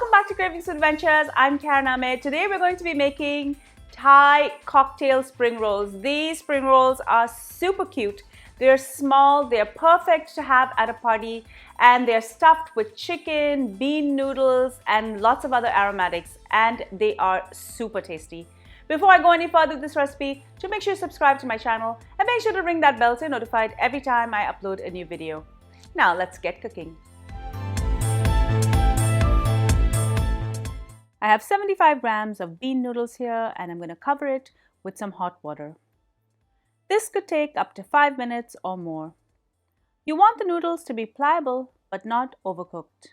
Welcome back to Cravings Adventures. I'm Ahmed. Today we're going to be making Thai cocktail spring rolls. These spring rolls are super cute. They're small, they're perfect to have at a party, and they're stuffed with chicken, bean noodles, and lots of other aromatics, and they are super tasty. Before I go any further with this recipe, do make sure you subscribe to my channel and make sure to ring that bell so you're notified every time I upload a new video. Now let's get cooking. I have 75 grams of bean noodles here, and I'm going to cover it with some hot water. This could take up to 5 minutes or more. You want the noodles to be pliable but not overcooked.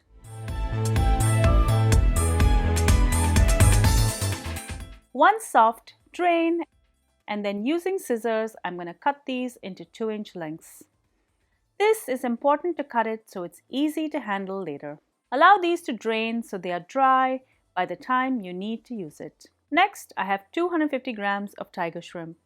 Once soft, drain, and then using scissors, I'm going to cut these into 2-inch lengths. This is important to cut it so it's easy to handle later. Allow these to drain so they are dry by the time you need to use it. Next, I have 250 grams of tiger shrimp.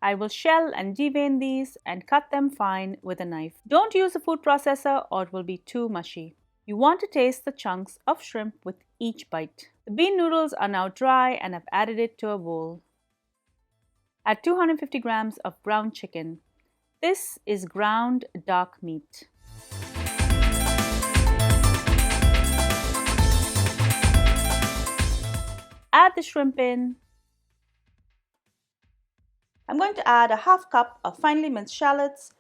I will shell and devein these and cut them fine with a knife. Don't use a food processor or it will be too mushy. You want to taste the chunks of shrimp with each bite. The bean noodles are now dry and I've added it to a bowl. Add 250 grams of ground chicken. This is ground dark meat. Add the shrimp in. I'm going to add a half cup of finely minced shallots,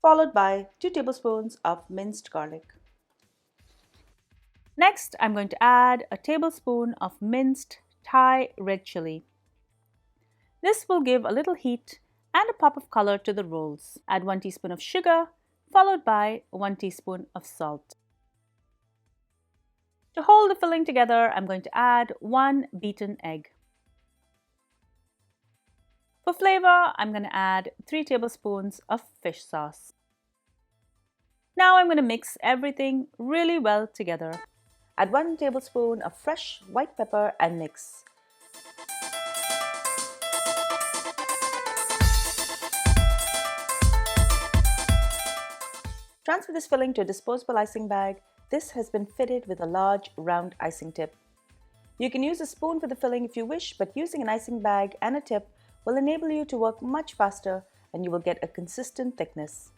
followed by 2 tablespoons of minced garlic. Next, I'm going to add a tablespoon of minced Thai red chili. This will give a little heat and a pop of color to the rolls. Add 1 teaspoon of sugar, followed by 1 teaspoon of salt. To hold the filling together, I'm going to add 1 beaten egg. For flavor, I'm going to add 3 tablespoons of fish sauce. Now I'm going to mix everything really well together. Add 1 tablespoon of fresh white pepper and mix. Transfer this filling to a disposable icing bag. This has been fitted with a large round icing tip. You can use a spoon for the filling if you wish, but using an icing bag and a tip will enable you to work much faster and you will get a consistent thickness.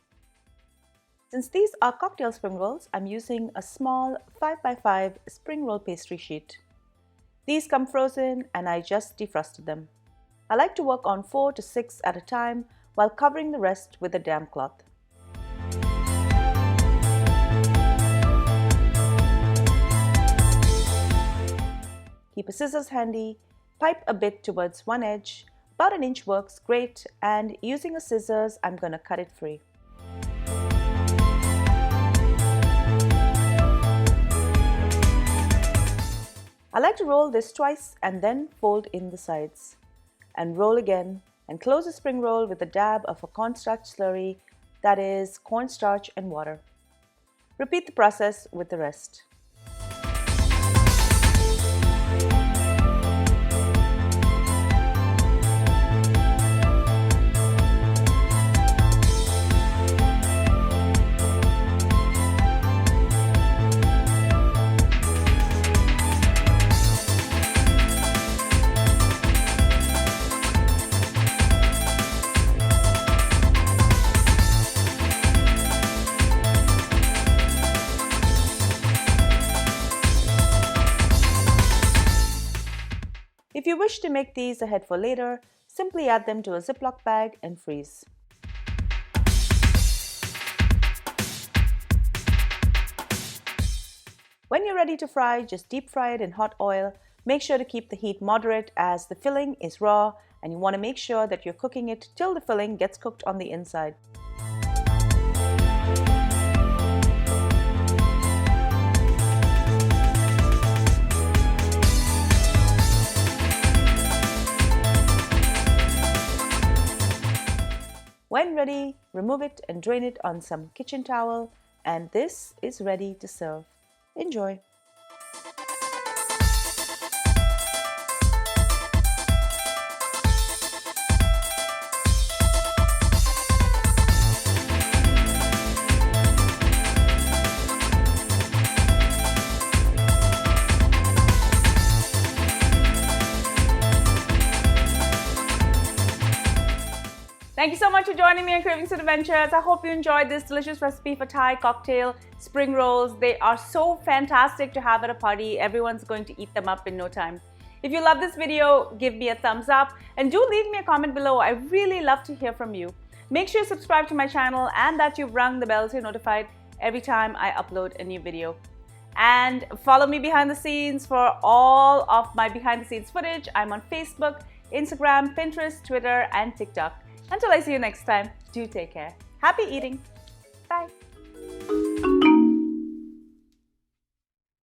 Since these are cocktail spring rolls, I'm using a small 5x5 spring roll pastry sheet. These come frozen and I just defrosted them. I like to work on 4 to 6 at a time while covering the rest with a damp cloth. Keep a scissors handy, pipe a bit towards one edge, about 1 inch works great, and using a scissors, I'm going to cut it free. I like to roll this twice and then fold in the sides. And roll again, and close the spring roll with a dab of a cornstarch slurry, that is cornstarch and water. Repeat the process with the rest. If you wish to make these ahead for later, simply add them to a Ziploc bag and freeze. When you're ready to fry, just deep fry it in hot oil. Make sure to keep the heat moderate as the filling is raw and you want to make sure that you're cooking it till the filling gets cooked on the inside. When ready, remove it and drain it on some kitchen towel, and this is ready to serve. Enjoy! Thank you so much for joining me on Cravings and Adventures. I hope you enjoyed this delicious recipe for Thai cocktail spring rolls. They are so fantastic to have at a party. Everyone's going to eat them up in no time. If you love this video, give me a thumbs up and do leave me a comment below. I really love to hear from you. Make sure you subscribe to my channel and that you've rung the bell so you're notified every time I upload a new video. And follow me behind the scenes for all of my behind the scenes footage. I'm on Facebook, Instagram, Pinterest, Twitter, and TikTok. Until I see you next time, do take care. Happy eating. Bye.